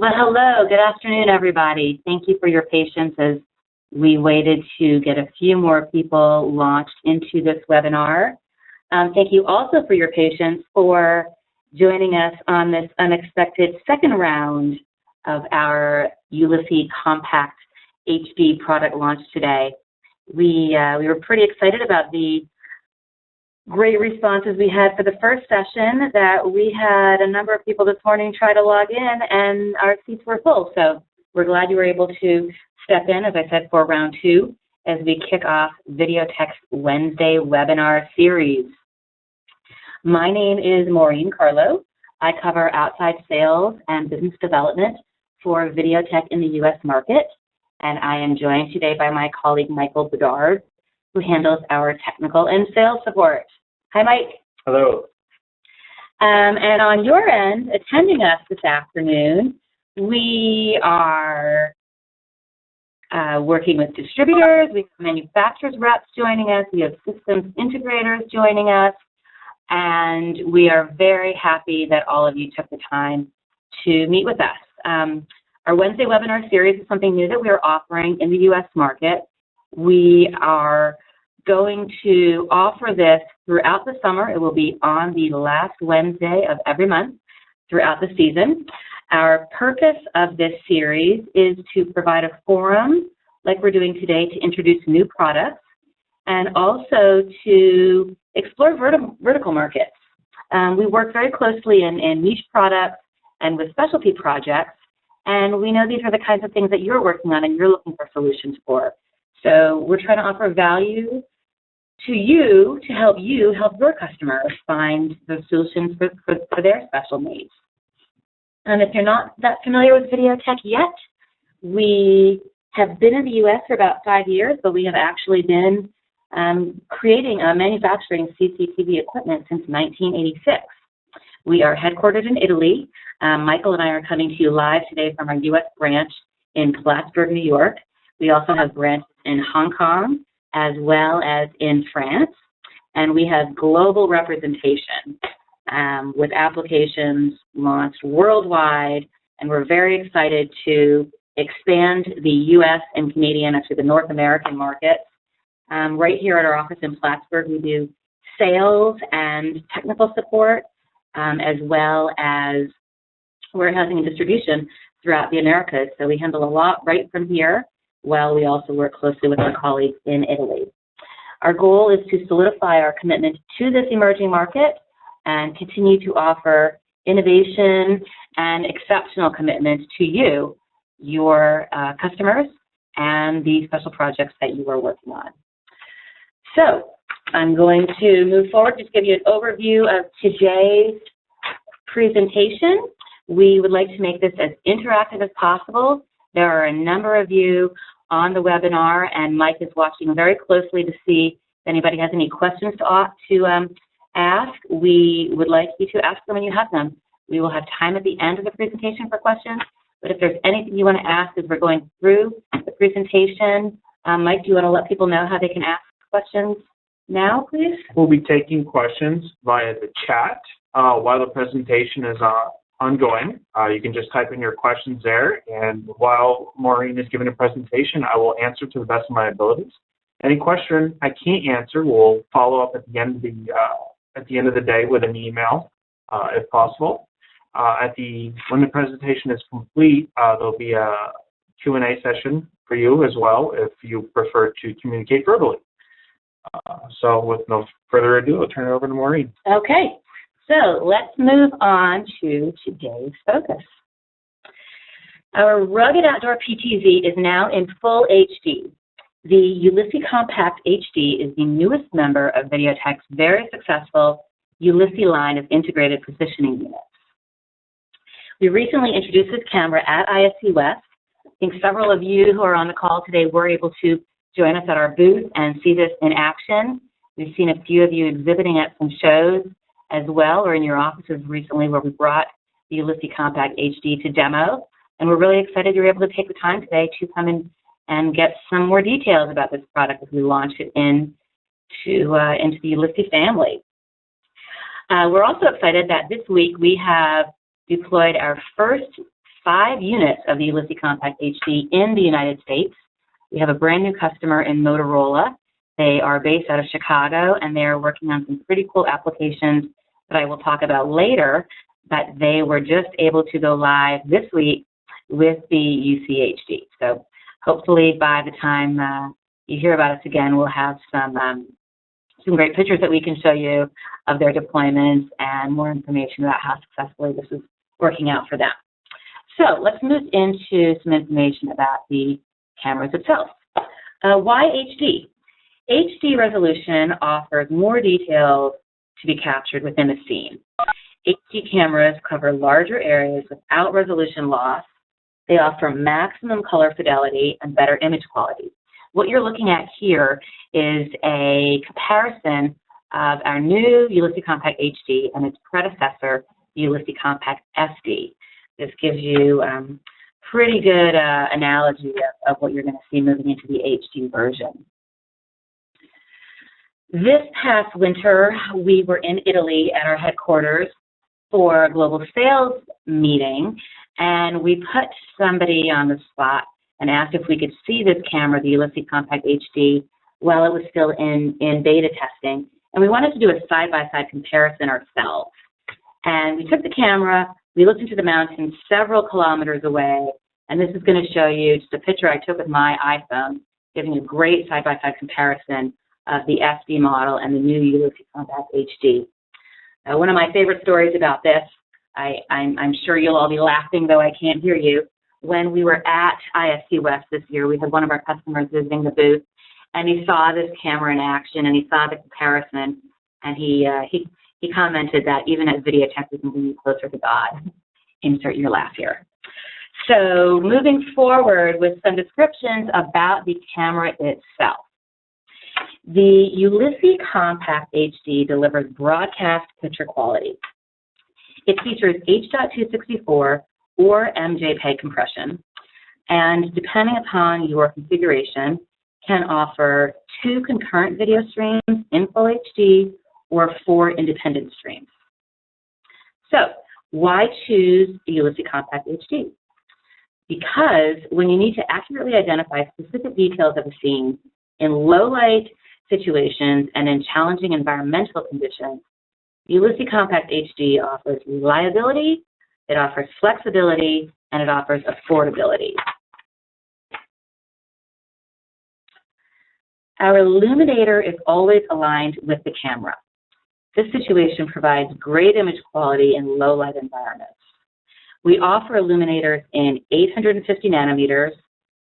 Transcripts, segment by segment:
Well, hello. Good afternoon, everybody. Thank you for your patience as we waited to get a few more people launched into this webinar. Thank you also for your patience for joining us on this unexpected second round of our Ulisse Compact HD product launch today. We were pretty excited about the great responses we had for the first session, that we had a number of people this morning try to log in and our seats were full. So we're glad you were able to step in, as I said, for round two as we kick off Videotec's Wednesday webinar series. My name is Maureen Carlo. I cover outside sales and business development for Videotec in the U.S. market, and I am joined today by my colleague Michael Bedard, who handles our technical and sales support. Hi, Mike. Hello. And on your end, attending us this afternoon, we are working with distributors, we have manufacturers reps joining us, we have systems integrators joining us, and we are very happy that all of you took the time to meet with us. Our Wednesday webinar series is something new that we are offering in the U.S. market. We are going to offer this throughout the summer. It will be on the last Wednesday of every month throughout the season. Our purpose of this series is to provide a forum, like we're doing today, to introduce new products and also to explore vertical markets. We work very closely in niche products and with specialty projects, and we know these are the kinds of things that you're working on and you're looking for solutions for. So we're trying to offer value to you to help you help your customers find the solutions for their special needs. And if you're not that familiar with Videotec yet, we have been in the U.S. for about 5 years, but we have actually been creating manufacturing CCTV equipment since 1986. We are headquartered in Italy. Michael and I are coming to you live today from our U.S. branch in Plattsburgh, New York. We also have branches in Hong Kong as well as in France, and we have global representation with applications launched worldwide, and we're very excited to expand the U.S. and Canadian, actually the North American markets. Right here at our office in Plattsburgh, we do sales and technical support, as well as warehousing and distribution throughout the Americas. So we handle a lot right from here, while we also work closely with our colleagues in Italy. Our goal is to solidify our commitment to this emerging market and continue to offer innovation and exceptional commitment to you, your customers, and the special projects that you are working on. So I'm going to move forward, just give you an overview of today's presentation. We would like to make this as interactive as possible. There are a number of you on the webinar, and Mike is watching very closely to see if anybody has any questions to ask. We would like you to ask them when you have them. We will have time at the end of the presentation for questions, but if there's anything you want to ask as we're going through the presentation, Mike, do you want to let people know how they can ask questions now, please? We'll be taking questions via the chat while the presentation is ongoing. You can just type in your questions there, and while Maureen is giving a presentation, I will answer to the best of my abilities. Any question I can't answer, we'll follow up at the end of the day with an email, if possible. When the presentation is complete, there'll be a Q&A session for you as well, if you prefer to communicate verbally. So with no further ado, I'll turn it over to Maureen. Okay. So let's move on to today's focus. Our rugged outdoor PTZ is now in full HD. The Ulisse Compact HD is the newest member of Videotec's very successful Ulisse line of integrated positioning units. We recently introduced this camera at ISC West. I think several of you who are on the call today were able to join us at our booth and see this in action. We've seen a few of you exhibiting at some shows as well, or in your offices recently, where we brought the Ulisse Compact HD to demo. And we're really excited you were able to take the time today to come in and get some more details about this product as we launch it into the Ulisse family. We're also excited that this week we have deployed our first 5 units of the Ulisse Compact HD in the United States. We have a brand new customer in Motorola. They are based out of Chicago, and they are working on some pretty cool applications that I will talk about later, but they were just able to go live this week with the UCHD. So hopefully by the time you hear about us again, we'll have some great pictures that we can show you of their deployments and more information about how successfully this is working out for them. So let's move into some information about the cameras itself. Why HD? HD resolution offers more details to be captured within a scene. HD cameras cover larger areas without resolution loss. They offer maximum color fidelity and better image quality. What you're looking at here is a comparison of our new Ulisse Compact HD and its predecessor, the Ulisse Compact SD. This gives you pretty good analogy of what you're going to see moving into the HD version. This past winter, we were in Italy at our headquarters for a global sales meeting, and we put somebody on the spot and asked if we could see this camera, the Ulisse Compact HD, while it was still in beta testing. And we wanted to do a side-by-side comparison ourselves. And we took the camera, we looked into the mountains several kilometers away, and this is going to show you just a picture I took with my iPhone, giving a great side-by-side comparison of the SD model and the new Ulisse Compact HD. One of my favorite stories about this, I'm sure you'll all be laughing, though I can't hear you. When we were at ISC West this year, we had one of our customers visiting the booth, and he saw this camera in action, and he saw the comparison, and he commented that even at Videotec, we can bring you closer to God. Insert your laugh here. So moving forward with some descriptions about the camera itself. The Ulisse Compact HD delivers broadcast picture quality. It features H.264 or MJPEG compression, and depending upon your configuration, can offer 2 concurrent video streams in Full HD or 4 independent streams. So, why choose the Ulisse Compact HD? Because when you need to accurately identify specific details of a scene in low light situations and in challenging environmental conditions, the Ulisse Compact HD offers reliability, it offers flexibility, and it offers affordability. Our illuminator is always aligned with the camera. This situation provides great image quality in low light environments. We offer illuminators in 850 nanometers,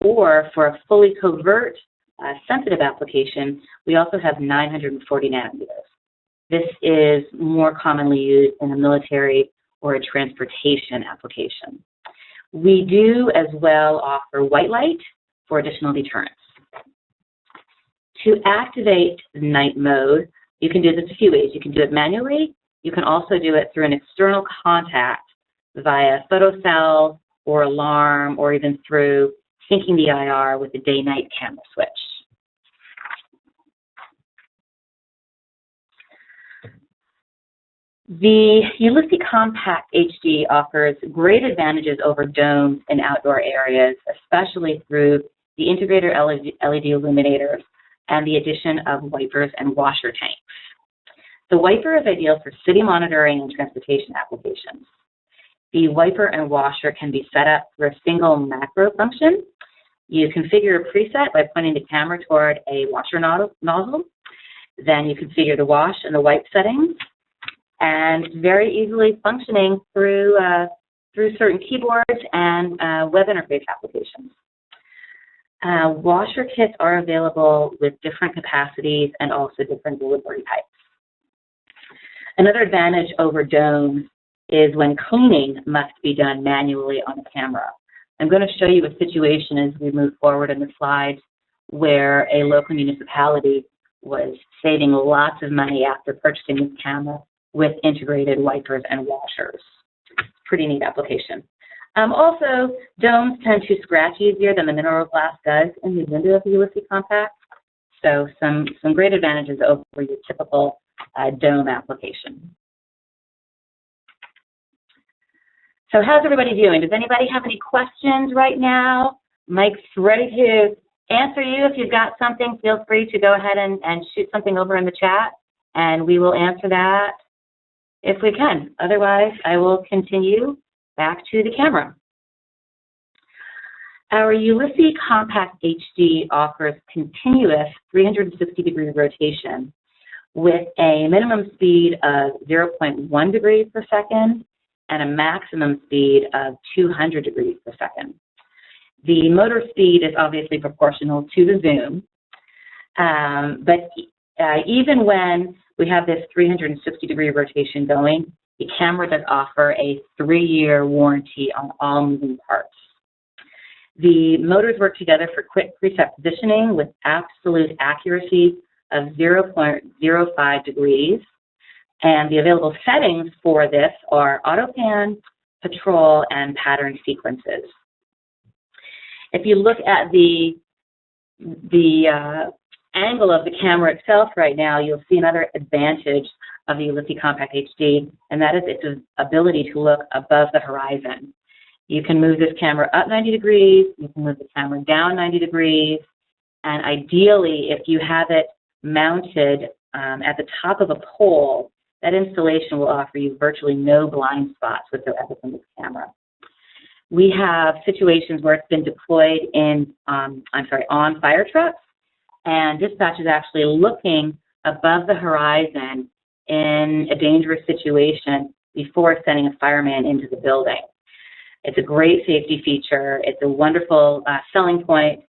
or for a fully covert sensitive application, we also have 940 nanometers. This is more commonly used in a military or a transportation application. We do as well offer white light for additional deterrence. To activate night mode, you can do this a few ways. You can do it manually. You can also do it through an external contact via photocell or alarm, or even through syncing the IR with the day-night camera switch. The Ulisse Compact HD offers great advantages over domes in outdoor areas, especially through the integrated LED illuminators and the addition of wipers and washer tanks. The wiper is ideal for city monitoring and transportation applications. The wiper and washer can be set up through a single macro function. You configure a preset by pointing the camera toward a washer nozzle. Then you configure the wash and the wipe settings, and very easily functioning through certain keyboards and web interface applications. Washer kits are available with different capacities and also different delivery types. Another advantage over domes is when cleaning must be done manually on the camera. I'm going to show you a situation as we move forward in the slides where a local municipality was saving lots of money after purchasing this camera with integrated wipers and washers. Pretty neat application. Also, domes tend to scratch easier than the mineral glass does in the window of the Ulisse Compact. So some great advantages over your typical dome application. So how's everybody doing? Does anybody have any questions right now? Mike's ready to answer you. If you've got something, feel free to go ahead and shoot something over in the chat, and we will answer that if we can. Otherwise, I will continue back to the camera. Our Ulisse Compact HD offers continuous 360-degree rotation with a minimum speed of 0.1 degrees per second and a maximum speed of 200 degrees per second. The motor speed is obviously proportional to the zoom, but even when we have this 360-degree rotation going, the camera does offer a 3-year warranty on all moving parts. The motors work together for quick preset positioning with absolute accuracy of 0.05 degrees. And the available settings for this are auto pan, patrol, and pattern sequences. If you look at the angle of the camera itself right now, you'll see another advantage of the Ulisse Compact HD, and that is its ability to look above the horizon. You can move this camera up 90 degrees, you can move the camera down 90 degrees, and ideally, if you have it mounted at the top of a pole, that installation will offer you virtually no blind spots whatsoever from this camera. We have situations where it's been deployed in, on fire trucks, and dispatch is actually looking above the horizon in a dangerous situation before sending a fireman into the building. It's a great safety feature. It's a wonderful selling point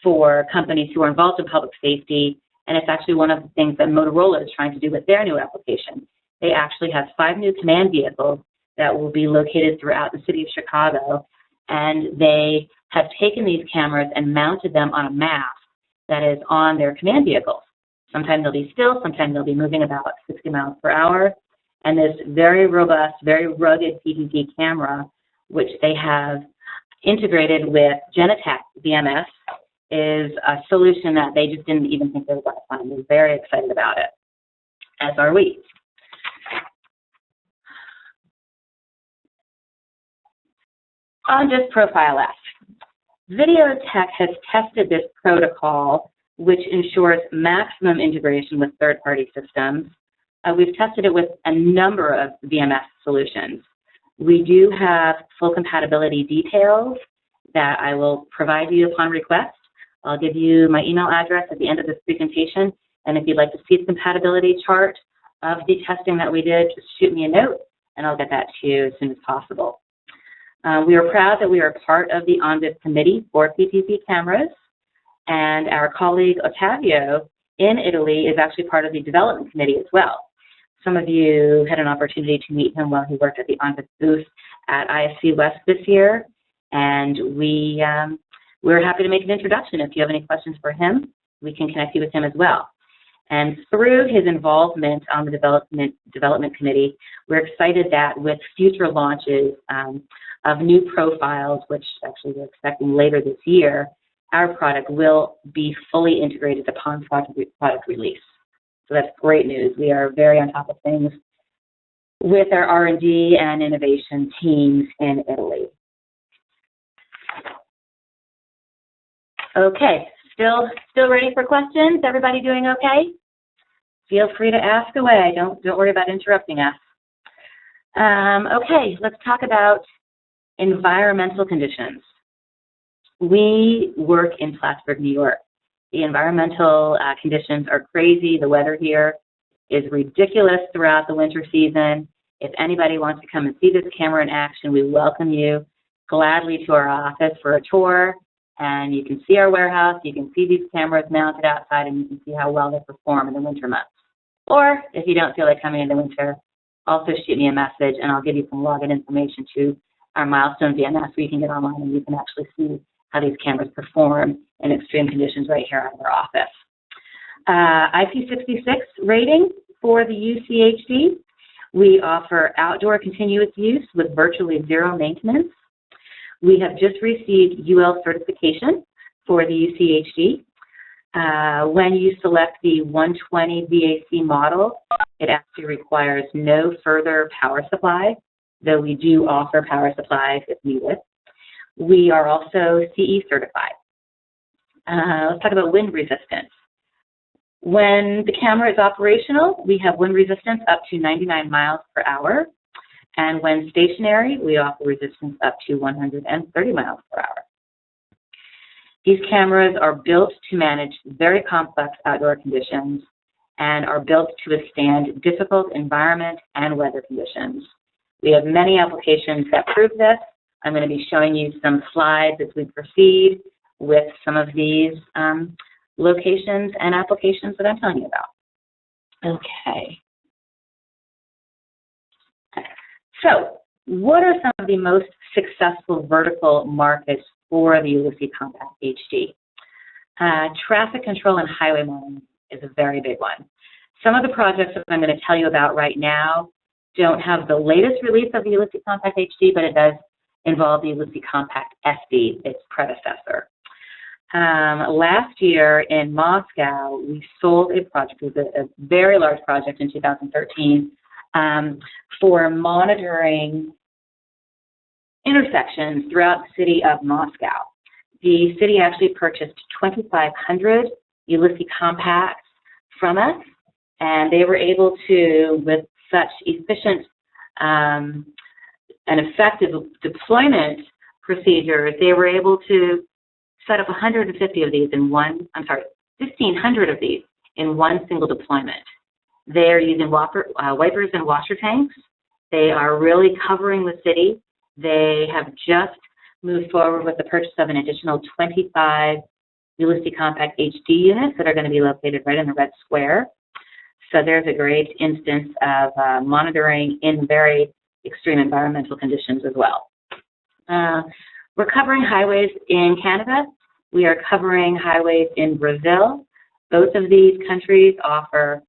for companies who are involved in public safety, and it's actually one of the things that Motorola is trying to do with their new application. They actually have 5 new command vehicles that will be located throughout the city of Chicago, and they have taken these cameras and mounted them on a mast that is on their command vehicles. Sometimes they'll be still, sometimes they'll be moving about 60 miles per hour, and this very robust, very rugged PPP camera, which they have integrated with Videotec VMS, is a solution that they just didn't even think they were going to find. They're very excited about it, as are we. On just Profile F, Videotec has tested this protocol, which ensures maximum integration with third-party systems. We've tested it with a number of VMS solutions. We do have full compatibility details that I will provide you upon request. I'll give you my email address at the end of this presentation, and if you'd like to see the compatibility chart of the testing that we did, just shoot me a note, and I'll get that to you as soon as possible. We are proud that we are part of the ONVIP committee for PPP cameras, and our colleague Ottavio in Italy is actually part of the development committee as well. Some of you had an opportunity to meet him while he worked at the ONVIP booth at ISC West this year, and we're happy to make an introduction. If you have any questions for him, we can connect you with him as well. And through his involvement on the development committee, we're excited that with future launches of new profiles, which actually we're expecting later this year, our product will be fully integrated upon product release. So that's great news. We are very on top of things with our R&D and innovation teams in Italy. Okay, still ready for questions? Everybody doing okay? Feel free to ask away. Don't worry about interrupting us. Okay, let's talk about environmental conditions. We work in Plattsburgh, New York. The environmental conditions are crazy. The weather here is ridiculous throughout the winter season. If anybody wants to come and see this camera in action, we welcome you gladly to our office for a tour. And you can see our warehouse, you can see these cameras mounted outside, and you can see how well they perform in the winter months. Or if you don't feel like coming in the winter, also shoot me a message and I'll give you some login information to our Milestone VMS where you can get online and you can actually see how these cameras perform in extreme conditions right here out of our office. IP66 rating for the UCHD. We offer outdoor continuous use with virtually zero maintenance. We have just received UL certification for the UCHD. When you select the 120 VAC model, it actually requires no further power supply. though we do offer power supplies if needed. We are also CE certified. Let's talk about wind resistance. When the camera is operational, we have wind resistance up to 99 miles per hour. And when stationary, we offer resistance up to 130 miles per hour. These cameras are built to manage very complex outdoor conditions and are built to withstand difficult environment and weather conditions. We have many applications that prove this. I'm going to be showing you some slides as we proceed with some of these locations and applications that I'm telling you about. Okay. So, what are some of the most successful vertical markets for the Ulisse Compact HD? Traffic control and highway monitoring is a very big one. Some of the projects that I'm going to tell you about right now don't have the latest release of the Ulisse Compact HD, but it does involve the Ulisse Compact SD, its predecessor. Last year in Moscow, we sold a project, it was a very large project in 2013, for monitoring intersections throughout the city of Moscow. The city actually purchased 2,500 Ulisse Compacts from us, and they were able to, with such efficient and effective deployment procedures, they were able to set up 150 of these in 1,500 of these in one single deployment. They're using wipers and washer tanks. They are really covering the city. They have just moved forward with the purchase of an additional 25 Ulisse Compact HD units that are going to be located right in the red square. So there's a great instance of monitoring in very extreme environmental conditions as well. We're covering highways in Canada. We are covering highways in Brazil. Both of these countries offer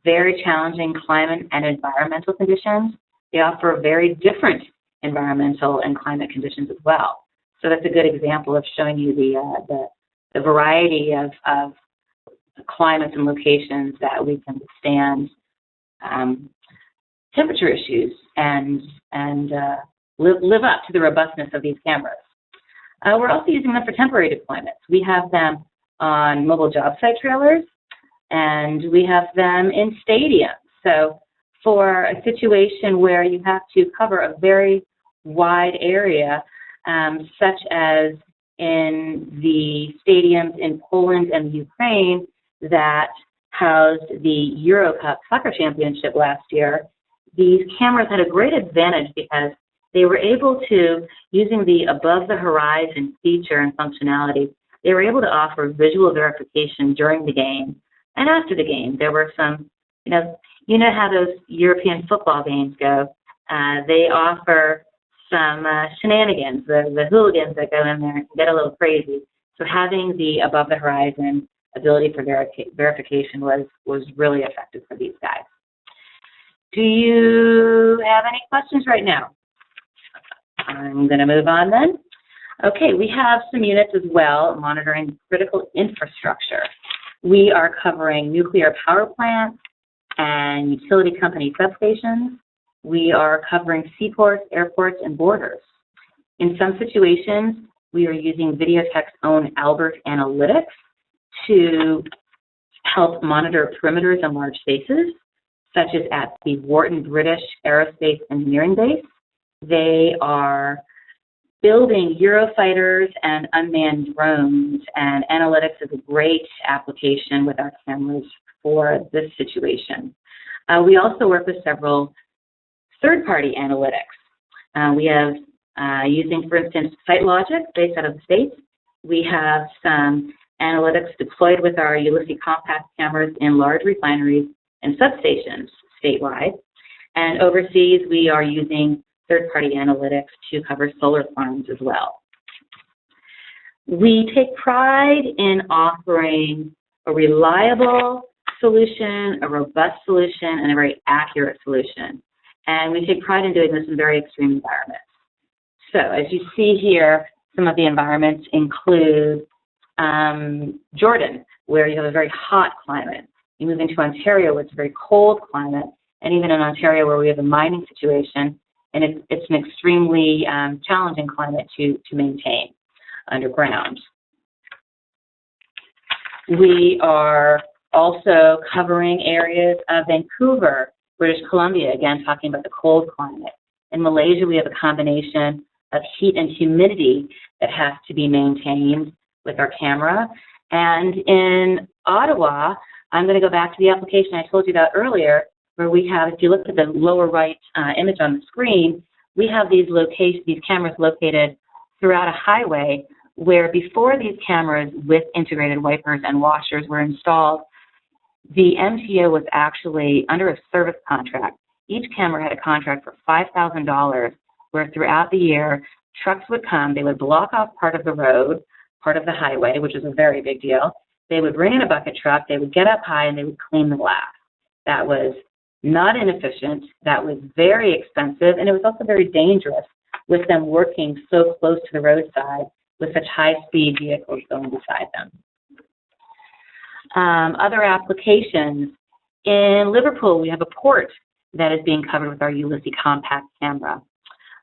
very challenging climate and environmental conditions. They offer very different environmental and climate conditions as well. So that's a good example of showing you the variety of climates and locations that we can withstand temperature issues and live up to the robustness of these cameras. We're also using them for temporary deployments. We have them on mobile job site trailers, and we have them in stadiums. So for a situation where you have to cover a very wide area, such as in the stadiums in Poland and Ukraine that housed the Euro Cup soccer championship last year, these cameras had a great advantage because they were able to, using the above-the-horizon feature and functionality, they were able to offer visual verification during the game and after the game. There were some, you know how those European football games go. They offer some shenanigans, the hooligans that go in there and get a little crazy. So having the above-the-horizon ability for verification was really effective for these guys. Do you have any questions right now? I'm going to move on then. Okay, we have some units as well monitoring critical infrastructure. We are covering nuclear power plants and utility company substations. We are covering seaports, airports, and borders. In some situations, we are using Videotec's own Albert Analytics to help monitor perimeters and large spaces, such as at the Wharton British Aerospace Engineering Base. They are building Eurofighters and unmanned drones, and analytics is a great application with our cameras for this situation. We also work with several third-party analytics. We have, using, for instance, SiteLogic, based out of the States. We have some analytics deployed with our Ulisse Compact cameras in large refineries and substations statewide. And overseas, we are using third-party analytics to cover solar farms as well. We take pride in offering a reliable solution, a robust solution, and a very accurate solution. And we take pride in doing this in very extreme environments. So as you see here, some of the environments include Jordan, where you have a very hot climate. You move into Ontario, where it's a very cold climate. And even in Ontario, where we have a mining situation, and it's an extremely challenging climate to maintain underground. We are also covering areas of Vancouver, British Columbia, again talking about the cold climate. In Malaysia, we have a combination of heat and humidity that has to be maintained with our camera. And in Ottawa, I'm going to go back to the application I told you about earlier, where we have, if you look at the lower right image on the screen, we have these cameras located throughout a highway where before these cameras with integrated wipers and washers were installed, the MTO was actually under a service contract. Each camera had a contract for $5,000, where throughout the year, trucks would come, they would block off part of the road, part of the highway, which is a very big deal. They would bring in a bucket truck, they would get up high, and they would clean the glass. That was not inefficient, that was very expensive, and it was also very dangerous with them working so close to the roadside with such high-speed vehicles going beside them. Other applications. In Liverpool, we have a port that is being covered with our Ulisse compact camera.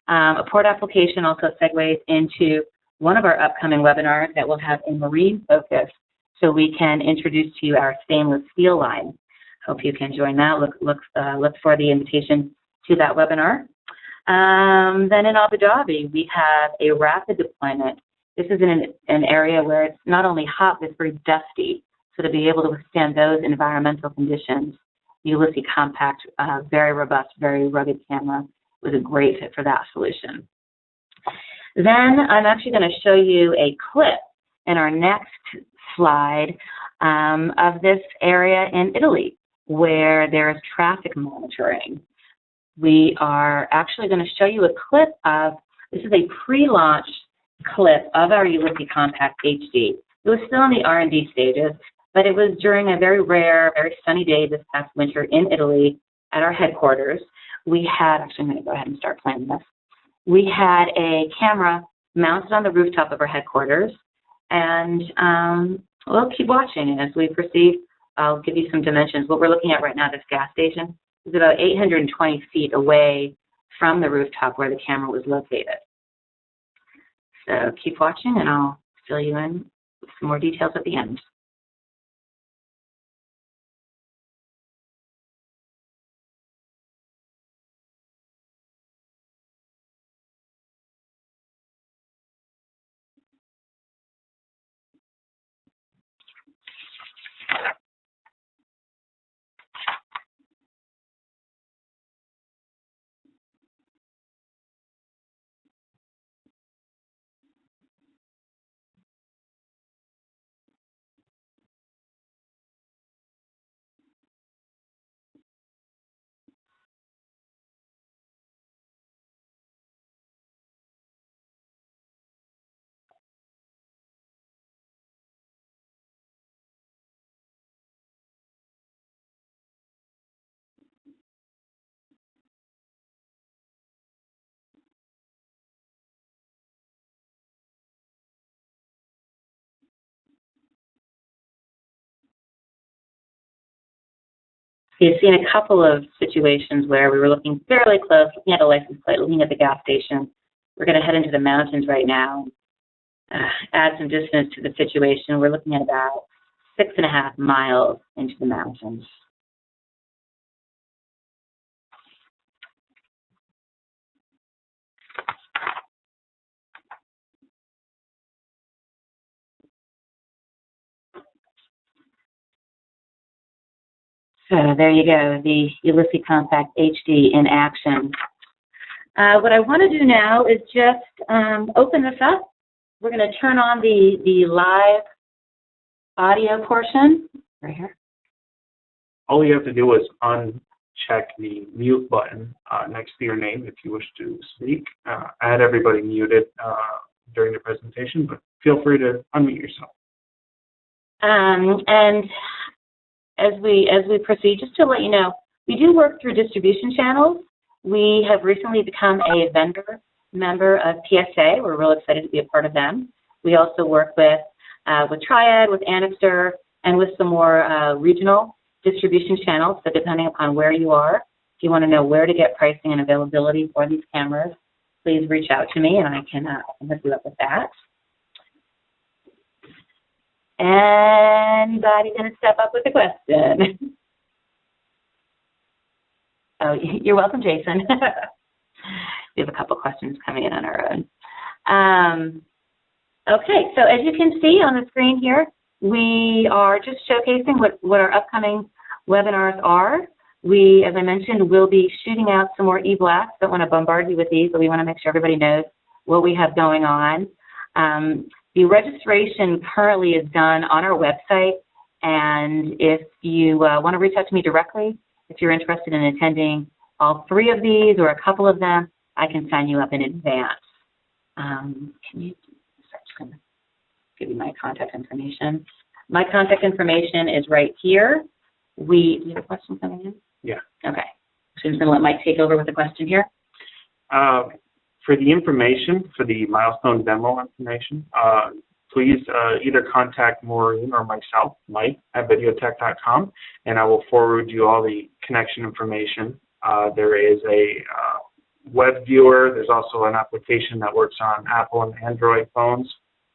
A port application also segues into one of our upcoming webinars that will have a marine focus, so we can introduce to you our stainless steel line. Hope you can join that. Look for the invitation to that webinar. Then in Abu Dhabi, we have a rapid deployment. This is in an area where it's not only hot, but it's very dusty. So to be able to withstand those environmental conditions, the Ulisse compact, very robust, very rugged camera was a great fit for that solution. Then I'm actually going to show you a clip in our next slide of this area in Italy where there is traffic monitoring. We are actually going to show you a clip of, this is a pre-launch clip of our Ulisse Compact HD. It was still in the R&D stages, but it was during a very rare, very sunny day this past winter in Italy at our headquarters. We had, actually I'm going to go ahead and start playing this. We had a camera mounted on the rooftop of our headquarters, and we'll keep watching as we proceed. I'll give you some dimensions. What we're looking at right now, this gas station, is about 820 feet away from the rooftop where the camera was located. So keep watching, and I'll fill you in with some more details at the end. You've seen a couple of situations where we were looking fairly close, looking at a license plate, looking at the gas station. We're going to head into the mountains right now, add some distance to the situation. We're looking at about 6.5 miles into the mountains. So there you go, the Ulisse Compact HD in action. What I want to do now is just open this up. We're going to turn on the live audio portion right here. All you have to do is uncheck the mute button next to your name if you wish to speak. I had everybody muted during the presentation, but feel free to unmute yourself. And as we proceed, just to let you know, we do work through distribution channels. We have recently become a vendor member of PSA. We're real excited to be a part of them. We also work with Triad, with Anixter, and with some more regional distribution channels. So depending upon where you are, If you want to know where to get pricing and availability for these cameras, please reach out to me and I can hook you up with that. Anybody going to step up with a question? Oh, you're welcome, Jason. We have a couple questions coming in on our own. Okay, so as you can see on the screen here, we are just showcasing what our upcoming webinars are. We, as I mentioned, will be shooting out some more e-blasts. Don't want to bombard you with these, but we want to make sure everybody knows what we have going on. The registration currently is done on our website, and if you want to reach out to me directly, if you're interested in attending all 3 of these or a couple of them, I can sign you up in advance. I'm just going to give you my contact information. My contact information is right here. Do you have a question coming in? Yeah. Okay. So I'm just going to let Mike take over with the question here. For the information, for the milestone demo information, please either contact Maureen or myself, Mike, at videotec.com, and I will forward you all the connection information. There is a web viewer. There's also an application that works on Apple and Android phones.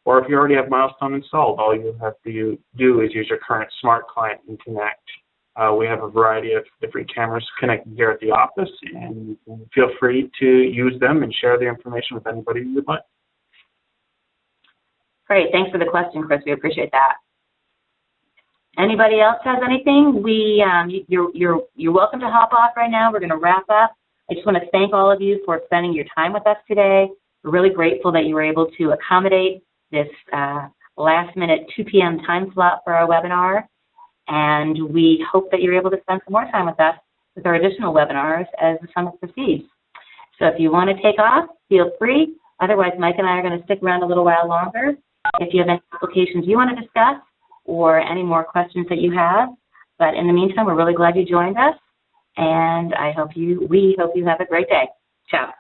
Or if you already have Milestone installed, all you have to do is use your current smart client and connect. We have a variety of different cameras connected here at the office, and you can feel free to use them and share the information with anybody you would like. Great. Thanks for the question, Chris. We appreciate that. Anybody else has anything? You're welcome to hop off right now. We're going to wrap up. I just want to thank all of you for spending your time with us today. We're really grateful that you were able to accommodate this last-minute 2 p.m. time slot for our webinar. And we hope that you're able to spend some more time with us with our additional webinars as the summit proceeds. So if you want to take off, feel free. Otherwise, Mike and I are going to stick around a little while longer. If you have any applications you want to discuss or any more questions that you have. But in the meantime, we're really glad you joined us. And we hope you have a great day. Ciao.